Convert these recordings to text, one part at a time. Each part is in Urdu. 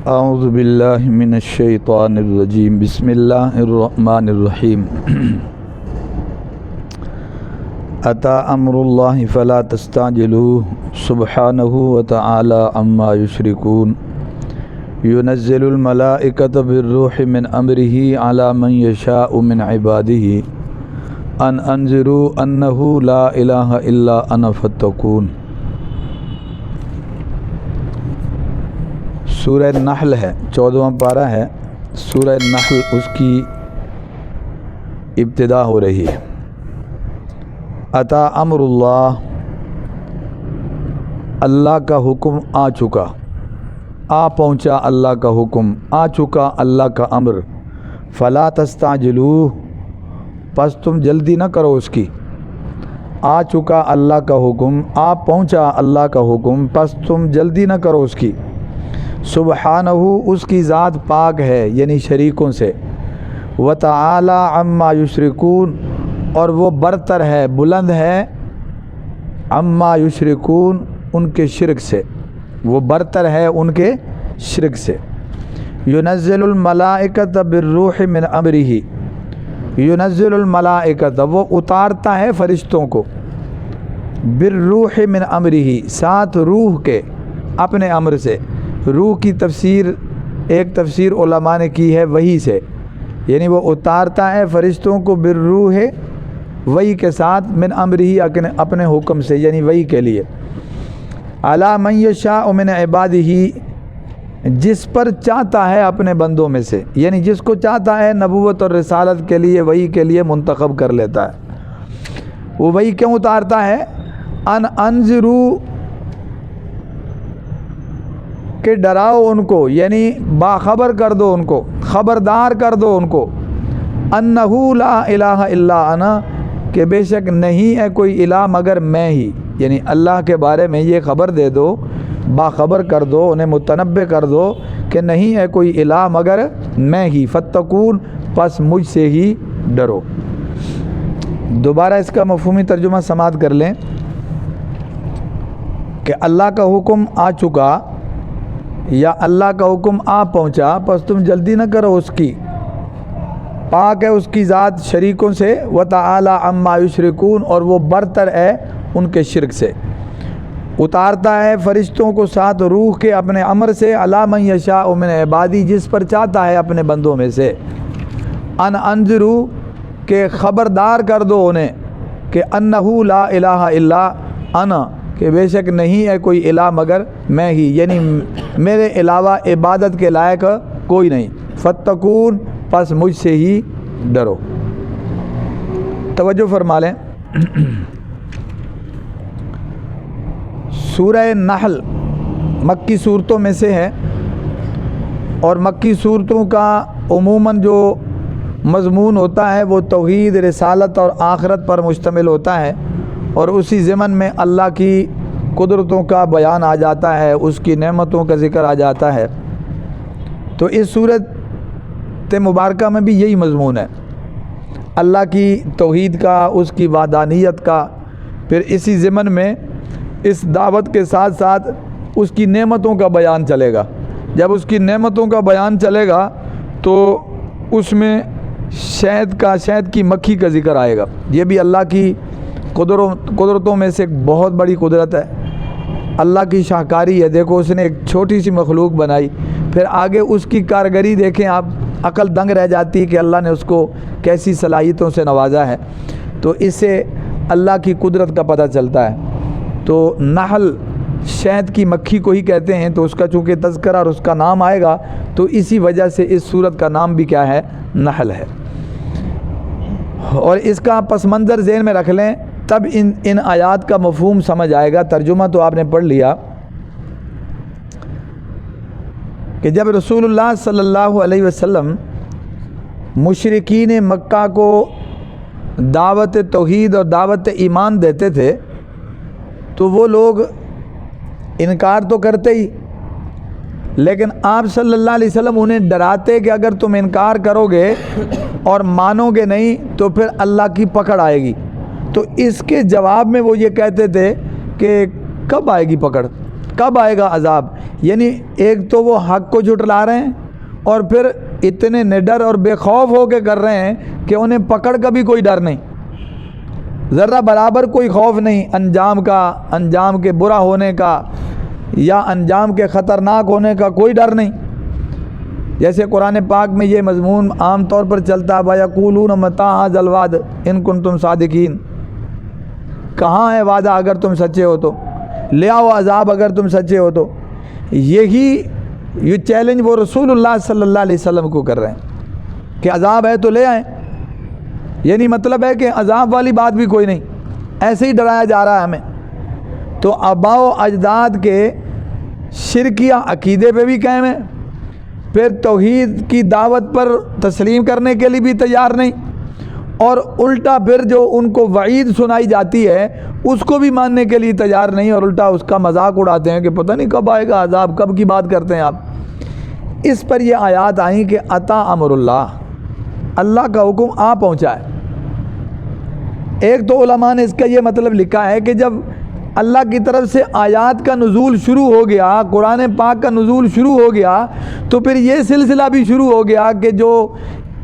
اعوذ باللہ من الشیطان الرجیم بسم اللہ الرحمن الرحیم اتی امر اللہ فلا تستعجلوہ سبحانہ وتعالی عما یشرکون ينزل الملائکۃ بالروح من امرہ علی من یشاء من عبادہ ان انذروا انہ لا الہ الا انا فاتقون۔ سورہ نحل ہے، 14واں پارہ ہے سورہ نحل، اس کی ابتدا ہو رہی ہے۔ اتی امر اللہ، اللہ کا حکم آ چکا، آ پہنچا اللہ کا حکم، آ چکا اللہ کا امر۔ فلا تستعجلوہ، پس تم جلدی نہ کرو اس کی۔ آ چکا اللہ کا حکم، آ پہنچا اللہ کا حکم، پس تم جلدی نہ کرو اس کی۔ سبحانہ، اس کی ذات پاک ہے یعنی شریکوں سے، وتعالی عما یشرکون، اور وہ برتر ہے، بلند ہے، عما یشرکون، ان کے شرک سے، وہ برتر ہے ان کے شرک سے۔ ينزل الملائکۃ بالروح من امرہ، ينزل الملائکۃ، وہ اتارتا ہے فرشتوں کو، بالروح من امرہ، ساتھ روح کے، اپنے امر سے۔ روح کی تفسیر، ایک تفسیر علماء نے کی ہے وحی سے، یعنی وہ اتارتا ہے فرشتوں کو بالروح، وحی کے ساتھ، من امرہ، اپنے حکم سے، یعنی وحی کے لیے۔ علی من یشاء من عبادہ، جس پر چاہتا ہے اپنے بندوں میں سے، یعنی جس کو چاہتا ہے نبوت اور رسالت کے لیے، وحی کے لیے منتخب کر لیتا ہے۔ وہ وحی کیوں اتارتا ہے؟ ان انذروا، کہ ڈراؤ ان کو، یعنی باخبر کر دو ان کو، خبردار کر دو ان کو، انہ لا الہ الا انا، کہ بے شک نہیں ہے کوئی الہ مگر میں ہی، یعنی اللہ کے بارے میں یہ خبر دے دو، باخبر کر دو، انہیں متنبع کر دو کہ نہیں ہے کوئی الہ مگر میں ہی، فاتقون، پس مجھ سے ہی ڈرو۔ دوبارہ اس کا مفہومی ترجمہ سماعت کر لیں کہ اللہ کا حکم آ چکا یا اللہ کا حکم آ پہنچا، پس تم جلدی نہ کرو اس کی، پاک ہے اس کی ذات شریکوں سے، وتعالی عما یشرکون، اور وہ برتر ہے ان کے شرک سے۔ اتارتا ہے فرشتوں کو ساتھ روح کے اپنے امر سے، علی من یشاء من عبادی، جس پر چاہتا ہے اپنے بندوں میں سے۔ ان انذروا، کہ خبردار کر دو انہیں کہ انہ لا الہ الا انا، کہ بے شک نہیں ہے کوئی الہ مگر میں ہی، یعنی میرے علاوہ عبادت کے لائق کوئی نہیں، فاتقون، پس مجھ سے ہی ڈرو۔ توجہ فرما لیں، سورہ نحل مکی صورتوں میں سے ہے، اور مکی صورتوں کا عموماً جو مضمون ہوتا ہے وہ توحید، رسالت اور آخرت پر مشتمل ہوتا ہے، اور اسی ضمن میں اللہ کی قدرتوں کا بیان آ جاتا ہے، اس کی نعمتوں کا ذکر آ جاتا ہے۔ تو اس صورت مبارکہ میں بھی یہی مضمون ہے، اللہ کی توحید کا، اس کی وحدانیت کا، پھر اسی ضمن میں اس دعوت کے ساتھ ساتھ اس کی نعمتوں کا بیان چلے گا۔ جب اس کی نعمتوں کا بیان چلے گا تو اس میں شہد کی مکھی کا ذکر آئے گا۔ یہ بھی اللہ کی قدرتوں میں سے ایک بہت بڑی قدرت ہے، اللہ کی شاہکاری ہے۔ دیکھو اس نے ایک چھوٹی سی مخلوق بنائی، پھر آگے اس کی کارگری دیکھیں آپ، عقل دنگ رہ جاتی ہے کہ اللہ نے اس کو کیسی صلاحیتوں سے نوازا ہے۔ تو اس سے اللہ کی قدرت کا پتہ چلتا ہے۔ تو نحل شہد کی مکھی کو ہی کہتے ہیں، تو اس کا چونکہ تذکرہ اور اس کا نام آئے گا تو اسی وجہ سے اس سورت کا نام بھی کیا ہے؟ نحل ہے۔ اور اس کا پس منظر ذہن میں رکھ لیں، تب ان آیات کا مفہوم سمجھ آئے گا۔ ترجمہ تو آپ نے پڑھ لیا کہ جب رسول اللہ صلی اللہ علیہ وسلم مشرکین مکہ کو دعوت توحید اور دعوت ایمان دیتے تھے تو وہ لوگ انکار تو کرتے ہی، لیکن آپ صلی اللہ علیہ وسلم انہیں ڈراتے کہ اگر تم انکار کرو گے اور مانو گے نہیں تو پھر اللہ کی پکڑ آئے گی۔ تو اس کے جواب میں وہ یہ کہتے تھے کہ کب آئے گی پکڑ، کب آئے گا عذاب، یعنی ایک تو وہ حق کو جھٹلا رہے ہیں اور پھر اتنے نڈر اور بے خوف ہو کے کر رہے ہیں کہ انہیں پکڑ کا بھی کوئی ڈر نہیں، ذرہ برابر کوئی خوف نہیں انجام کا، انجام کے برا ہونے کا یا انجام کے خطرناک ہونے کا کوئی ڈر نہیں۔ جیسے قرآن پاک میں یہ مضمون عام طور پر چلتا ہے وَيَقُولُونَ مَتَىٰ هَٰذَا الْوَعْدُ إِن كُنتُمْ صَادِقِينَ، کہاں ہے وعدہ اگر تم سچے ہو تو، لے آؤ عذاب اگر تم سچے ہو تو۔ یہ چیلنج وہ رسول اللہ صلی اللہ علیہ وسلم کو کر رہے ہیں کہ عذاب ہے تو لے آئیں، یعنی مطلب ہے کہ عذاب والی بات بھی کوئی نہیں، ایسے ہی ڈرایا جا رہا ہے ہمیں۔ تو آباء و اجداد کے شرکیہ عقیدے پہ بھی قائم ہیں، پھر توحید کی دعوت پر تسلیم کرنے کے لیے بھی تیار نہیں، اور الٹا پھر جو ان کو وعید سنائی جاتی ہے اس کو بھی ماننے کے لیے تیار نہیں، اور الٹا اس کا مذاق اڑاتے ہیں کہ پتہ نہیں کب آئے گا عذاب، کب کی بات کرتے ہیں آپ۔ اس پر یہ آیات آئیں کہ عطا امر اللہ، اللہ کا حکم آ پہنچا ہے۔ ایک تو علماء نے اس کا یہ مطلب لکھا ہے کہ جب اللہ کی طرف سے آیات کا نزول شروع ہو گیا، قرآن پاک کا نزول شروع ہو گیا، تو پھر یہ سلسلہ بھی شروع ہو گیا کہ جو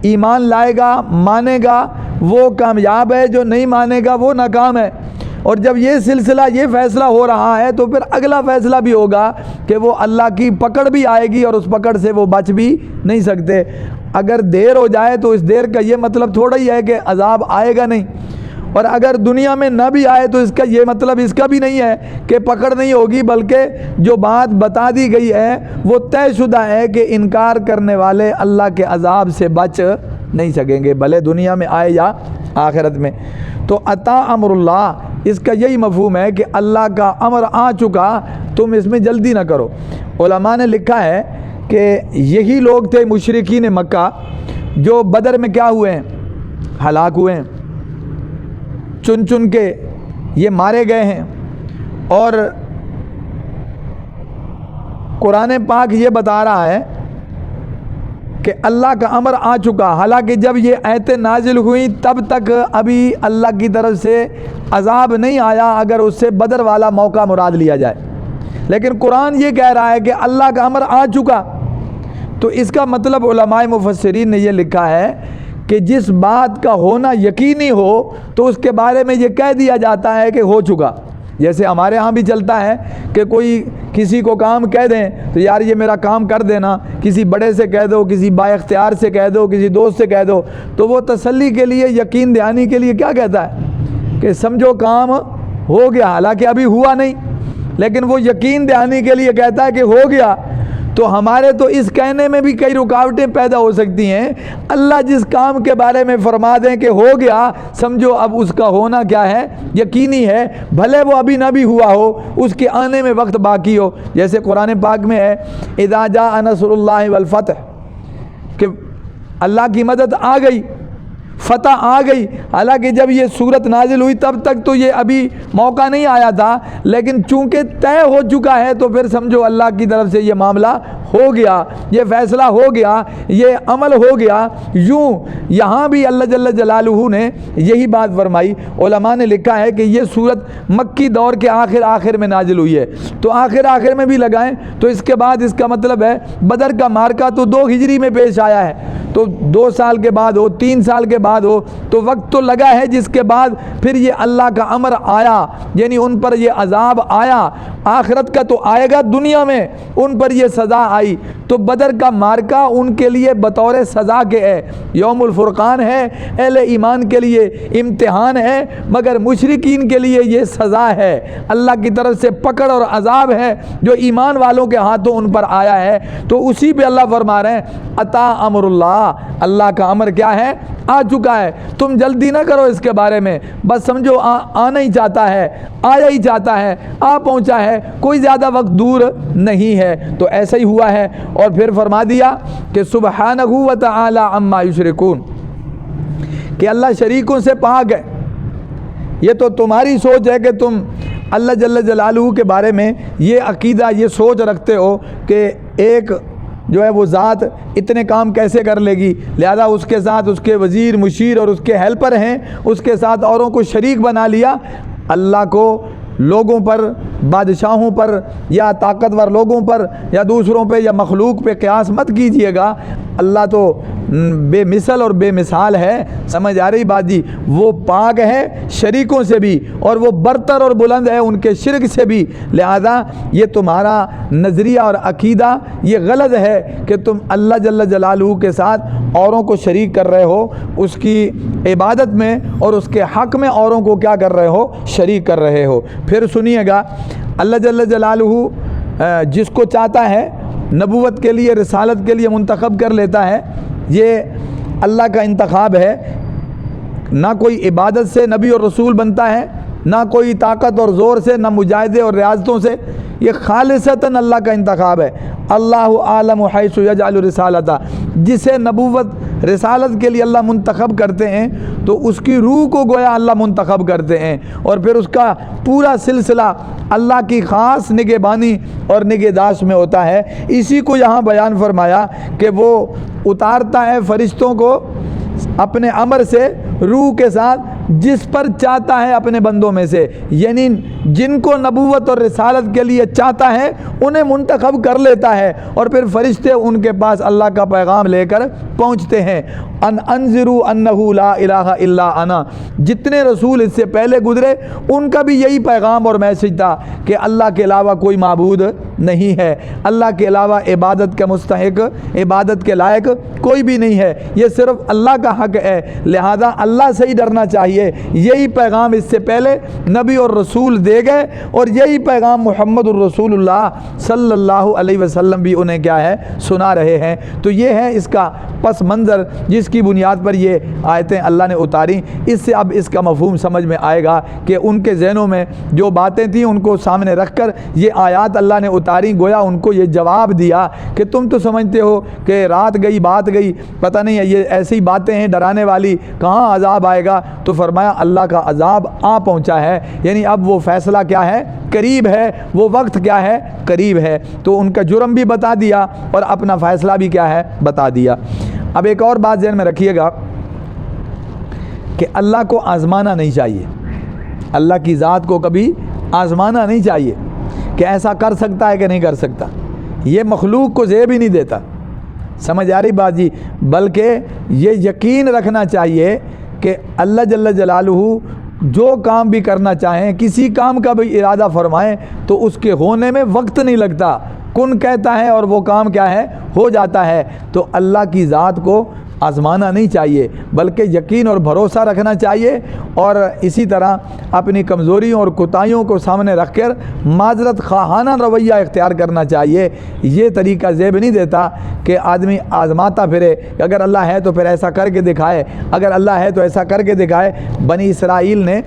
ایمان لائے گا مانے گا وہ کامیاب ہے، جو نہیں مانے گا وہ ناکام ہے۔ اور جب یہ سلسلہ یہ فیصلہ ہو رہا ہے تو پھر اگلا فیصلہ بھی ہوگا کہ وہ اللہ کی پکڑ بھی آئے گی اور اس پکڑ سے وہ بچ بھی نہیں سکتے۔ اگر دیر ہو جائے تو اس دیر کا یہ مطلب تھوڑا ہی ہے کہ عذاب آئے گا نہیں، اور اگر دنیا میں نہ بھی آئے تو اس کا یہ مطلب اس کا بھی نہیں ہے کہ پکڑ نہیں ہوگی، بلکہ جو بات بتا دی گئی ہے وہ طے شدہ ہے کہ انکار کرنے والے اللہ کے عذاب سے بچ نہیں سکیں گے، بھلے دنیا میں آئے یا آخرت میں۔ تو عطا امر اللہ، اس کا یہی مفہوم ہے کہ اللہ کا امر آ چکا، تم اس میں جلدی نہ کرو۔ علماء نے لکھا ہے کہ یہی لوگ تھے مشرکین مکہ جو بدر میں کیا ہوئے ہیں، ہلاک ہوئے ہیں، چن چن کے یہ مارے گئے ہیں۔ اور قرآن پاک یہ بتا رہا ہے کہ اللہ کا امر آ چکا، حالانکہ جب یہ آیتیں نازل ہوئیں تب تک ابھی اللہ کی طرف سے عذاب نہیں آیا اگر اس سے بدر والا موقع مراد لیا جائے، لیکن قرآن یہ کہہ رہا ہے کہ اللہ کا امر آ چکا۔ تو اس کا مطلب علماء مفسرین نے یہ لکھا ہے کہ جس بات کا ہونا یقینی ہو تو اس کے بارے میں یہ کہہ دیا جاتا ہے کہ ہو چکا۔ جیسے ہمارے ہاں بھی چلتا ہے کہ کوئی کسی کو کام کہہ دیں تو یار یہ میرا کام کر دینا، کسی بڑے سے کہہ دو، کسی با اختیار سے کہہ دو، کسی دوست سے کہہ دو، تو وہ تسلی کے لیے، یقین دہانی کے لیے کیا کہتا ہے کہ سمجھو کام ہو گیا، حالانکہ ابھی ہوا نہیں، لیکن وہ یقین دہانی کے لیے کہتا ہے کہ ہو گیا۔ تو ہمارے تو اس کہنے میں بھی کئی رکاوٹیں پیدا ہو سکتی ہیں۔ اللہ جس کام کے بارے میں فرما دیں کہ ہو گیا، سمجھو اب اس کا ہونا کیا ہے، یقینی ہے، بھلے وہ ابھی نہ بھی ہوا ہو، اس کے آنے میں وقت باقی ہو۔ جیسے قرآن پاک میں ہے اذا جاء نصر اللہ والفتح، کہ اللہ کی مدد آ گئی، فتح آ گئی۔ حالانکہ جب یہ صورت نازل ہوئی تب تک تو یہ ابھی موقع نہیں آیا تھا، لیکن چونکہ طے ہو چکا ہے تو پھر سمجھو اللہ کی طرف سے یہ معاملہ ہو گیا، یہ فیصلہ ہو گیا، یہ عمل ہو گیا۔ یوں یہاں بھی اللہ جل جلالہ نے یہی بات فرمائی۔ علماء نے لکھا ہے کہ یہ صورت مکی دور کے آخر میں نازل ہوئی ہے، تو آخر میں بھی لگائیں تو اس کے بعد اس کا مطلب ہے بدر کا مارکہ تو 2 ہجری میں پیش آیا ہے، تو 2 سال کے بعد ہو، 3 سال کے بعد ہو، تو وقت تو لگا ہے، جس کے بعد پھر یہ اللہ کا امر آیا، یعنی ان پر یہ عذاب آیا۔ آخرت کا تو آئے گا، دنیا میں ان پر یہ سزا آئی۔ تو بدر کا مارکہ ان کے لیے بطور سزا کے ہے، یوم الفرقان ہے، اہل ایمان کے لیے امتحان ہے، مگر مشرکین کے لیے یہ سزا ہے، اللہ کی طرف سے پکڑ اور عذاب ہے جو ایمان والوں کے ہاتھوں ان پر آیا ہے۔ تو اسی پہ اللہ فرما رہے ہیں عطا امر اللہ، اللہ کا امر کیا ہے، آ چکا ہے، تم جلدی نہ کرو اس کے بارے میں، بس سمجھو آنا ہی چاہتا ہے، آیا ہی چاہتا ہے، آ پہنچا ہے، کوئی زیادہ وقت دور نہیں ہے۔ تو ایسا ہی ہوا ہے۔ اور پھر فرما دیا کہ سبحانہ و تعالی عما یشرکون، کہ اللہ شریکوں سے پاک ہے۔ یہ تو تمہاری سوچ ہے کہ تم اللہ جل جلالہ کے بارے میں یہ عقیدہ، یہ سوچ رکھتے ہو کہ ایک جو ہے وہ ذات اتنے کام کیسے کر لے گی، لہذا اس کے ساتھ اس کے وزیر، مشیر اور اس کے ہیلپر ہیں، اس کے ساتھ اوروں کو شریک بنا لیا۔ اللہ کو لوگوں پر، بادشاہوں پر یا طاقتور لوگوں پر یا دوسروں پہ یا مخلوق پہ قیاس مت کیجئے گا۔ اللہ تو بے مثل اور بے مثال ہے، سمجھ آ رہی بات جی؟ وہ پاک ہے شریکوں سے بھی اور وہ برتر اور بلند ہے ان کے شرک سے بھی، لہذا یہ تمہارا نظریہ اور عقیدہ یہ غلط ہے کہ تم اللہ جل جلالہ کے ساتھ اوروں کو شریک کر رہے ہو، اس کی عبادت میں اور اس کے حق میں اوروں کو کیا کر رہے ہو؟ شریک کر رہے ہو۔ پھر سنیے گا، اللہ جل جلالہ جس کو چاہتا ہے نبوت کے لیے، رسالت کے لیے منتخب کر لیتا ہے، یہ اللہ کا انتخاب ہے۔ نہ کوئی عبادت سے نبی اور رسول بنتا ہے، نہ کوئی طاقت اور زور سے، نہ مجاہدے اور ریاضتوں سے، یہ خالصتاً اللہ کا انتخاب ہے۔ اللہ عالم حیث یجعل رسالتہ، جسے نبوت رسالت کے لیے اللہ منتخب کرتے ہیں تو اس کی روح کو گویا اللہ منتخب کرتے ہیں، اور پھر اس کا پورا سلسلہ اللہ کی خاص نگہبانی اور نگہداشت میں ہوتا ہے۔ اسی کو یہاں بیان فرمایا کہ وہ اتارتا ہے فرشتوں کو اپنے امر سے روح کے ساتھ جس پر چاہتا ہے اپنے بندوں میں سے، یعنی جن کو نبوت اور رسالت کے لیے چاہتا ہے انہیں منتخب کر لیتا ہے، اور پھر فرشتے ان کے پاس اللہ کا پیغام لے کر پہنچتے ہیں۔ انذروا انہ لا الہ الا انا، جتنے رسول اس سے پہلے گزرے ان کا بھی یہی پیغام اور میسج تھا کہ اللہ کے علاوہ کوئی معبود نہیں ہے، اللہ کے علاوہ عبادت کا مستحق، عبادت کے لائق کوئی بھی نہیں ہے، یہ صرف اللہ کا حق ہے، لہذا اللہ سے ہی ڈرنا چاہیے۔ یہی پیغام اس سے پہلے نبی اور رسول دے گئے، اور یہی پیغام محمد الرسول اللہ صلی اللہ علیہ وسلم بھی انہیں کیا ہے؟ سنا رہے ہیں۔ تو یہ ہے اس کا پس منظر جس کی بنیاد پر یہ آیتیں اللہ نے اتاری۔ اس سے اب اس کا مفہوم سمجھ میں آئے گا کہ ان کے ذہنوں میں جو باتیں تھیں ان کو سامنے رکھ کر یہ آیات اللہ نے اتاری، گویا ان کو یہ جواب دیا کہ تم تو سمجھتے ہو کہ رات گئی بات گئی، پتہ نہیں ہے، یہ ایسی باتیں ہیں ڈرانے والی، کہاں عذاب آئے گا؟ تو فرمایا اللہ کا عذاب آ پہنچا ہے، یعنی اب وہ فیصلہ کیا ہے؟ قریب ہے، وہ وقت کیا ہے؟ قریب ہے۔ تو ان کا جرم بھی بتا دیا اور اپنا فیصلہ بھی کیا ہے؟ بتا دیا۔ اب ایک اور بات ذہن میں رکھیے گا کہ اللہ کو آزمانا نہیں چاہیے، اللہ کی ذات کو کبھی آزمانا نہیں چاہیے کہ ایسا کر سکتا ہے کہ نہیں کر سکتا، یہ مخلوق کو زیب ہی نہیں دیتا، سمجھ آ رہی بات جی؟ بلکہ یہ یقین رکھنا چاہیے کہ اللہ جل جلالہ جو کام بھی کرنا چاہیں، کسی کام کا بھی ارادہ فرمائیں تو اس کے ہونے میں وقت نہیں لگتا، کن کہتا ہے اور وہ کام کیا ہے؟ ہو جاتا ہے۔ تو اللہ کی ذات کو آزمانا نہیں چاہیے بلکہ یقین اور بھروسہ رکھنا چاہیے، اور اسی طرح اپنی کمزوریوں اور کوتاہیوں کو سامنے رکھ کر معذرت خواہانہ رویہ اختیار کرنا چاہیے۔ یہ طریقہ زیب نہیں دیتا کہ آدمی آزماتا پھرے کہ اگر اللہ ہے تو پھر ایسا کر کے دکھائے، اگر اللہ ہے تو ایسا کر کے دکھائے۔ بنی اسرائیل نے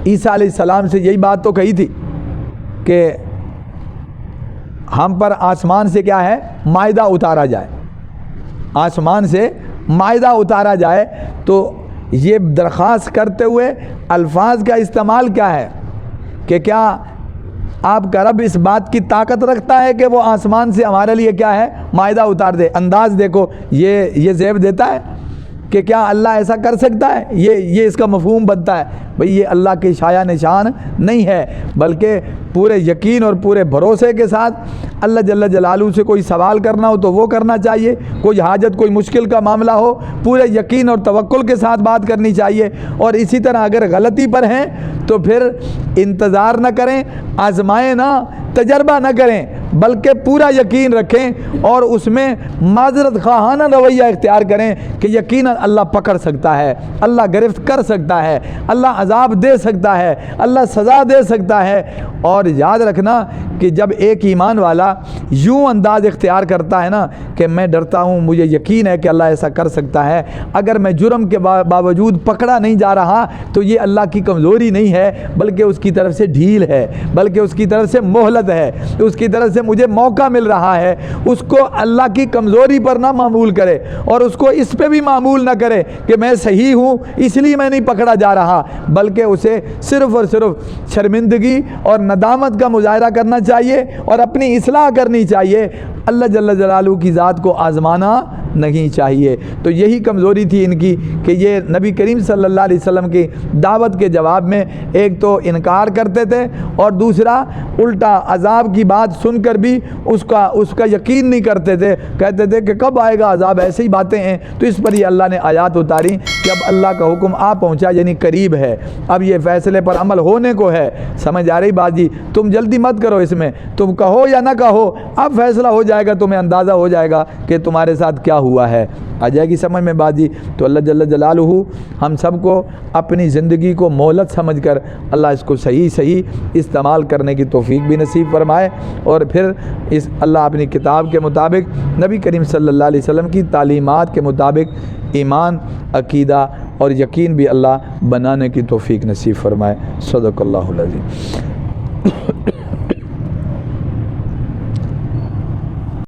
عیسیٰ علیہ السلام سے یہی بات تو کہی تھی کہ ہم پر آسمان سے کیا ہے؟ مائدہ اتارا جائے، آسمان سے مائدہ اتارا جائے۔ تو یہ درخواست کرتے ہوئے الفاظ کا استعمال کیا ہے کہ کیا آپ کا رب اس بات کی طاقت رکھتا ہے کہ وہ آسمان سے ہمارے لیے کیا ہے؟ مائدہ اتار دے۔ انداز دیکھو، یہ زیب دیتا ہے کہ کیا اللہ ایسا کر سکتا ہے؟ یہ اس کا مفہوم بنتا ہے بھئی یہ اللہ کی شایع نشان نہیں ہے، بلکہ پورے یقین اور پورے بھروسے کے ساتھ اللہ جل جلالہ سے کوئی سوال کرنا ہو تو وہ کرنا چاہیے، کوئی حاجت کوئی مشکل کا معاملہ ہو پورے یقین اور توکل کے ساتھ بات کرنی چاہیے، اور اسی طرح اگر غلطی پر ہیں تو پھر انتظار نہ کریں، آزمائیں نہ، تجربہ نہ کریں، بلکہ پورا یقین رکھیں اور اس میں معذرت خواہانہ رویہ اختیار کریں کہ یقیناً اللہ پکڑ سکتا ہے، اللہ گرفت کر سکتا ہے، اللہ عذاب دے سکتا ہے، اللہ سزا دے سکتا ہے۔ اور یاد رکھنا کہ جب ایک ایمان والا یوں انداز اختیار کرتا ہے نا کہ میں ڈرتا ہوں، مجھے یقین ہے کہ اللہ ایسا کر سکتا ہے، اگر میں جرم کے باوجود پکڑا نہیں جا رہا تو یہ اللہ کی کمزوری نہیں ہے بلکہ اس کی طرف سے ڈھیل ہے، بلکہ اس کی طرف سے مہلت ہے، اس کی طرف سے مجھے موقع مل رہا ہے۔ اس کو اللہ کی کمزوری پر نہ معمول کرے اور اس کو اس پہ بھی معمول نہ کرے کہ میں صحیح ہوں اس لیے میں نہیں پکڑا جا رہا، بلکہ اسے صرف اور صرف شرمندگی اور ندامت کا مظاہرہ کرنا چاہیے اور اپنی اصلاح کرنی چاہیے۔ اللہ جل جلالہ کی ذات کو آزمانا نہیں چاہیے۔ تو یہی کمزوری تھی ان کی کہ یہ نبی کریم صلی اللہ علیہ وسلم کی دعوت کے جواب میں ایک تو انکار کرتے تھے اور دوسرا الٹا عذاب کی بات سن کر بھی اس کا یقین نہیں کرتے تھے، کہتے تھے کہ کب آئے گا عذاب، ایسی ہی باتیں ہیں۔ تو اس پر یہ اللہ نے آیات اتاری کہ اب اللہ کا حکم آ پہنچا، یعنی قریب ہے، اب یہ فیصلے پر عمل ہونے کو ہے۔ سمجھ آ رہی بات جی؟ تم جلدی مت کرو اس میں، تم کہو یا نہ کہو اب فیصلہ ہو جائے گا، تمہیں اندازہ ہو جائے گا کہ تمہارے ساتھ کیا ہوا ہے۔ آ جائے گی سمجھ میں بات جی؟ تو اللہ جل جلالہ ہم سب کو اپنی زندگی کو مہلت سمجھ کر اللہ اس کو صحیح استعمال کرنے کی توفیق بھی نصیب فرمائے، اور پھر اللہ اپنی کتاب کے مطابق نبی کریم صلی اللہ علیہ وسلم کی تعلیمات کے مطابق ایمان، عقیدہ اور یقین بھی اللہ بنانے کی توفیق نصیب فرمائے۔ صدق اللہ العظیم۔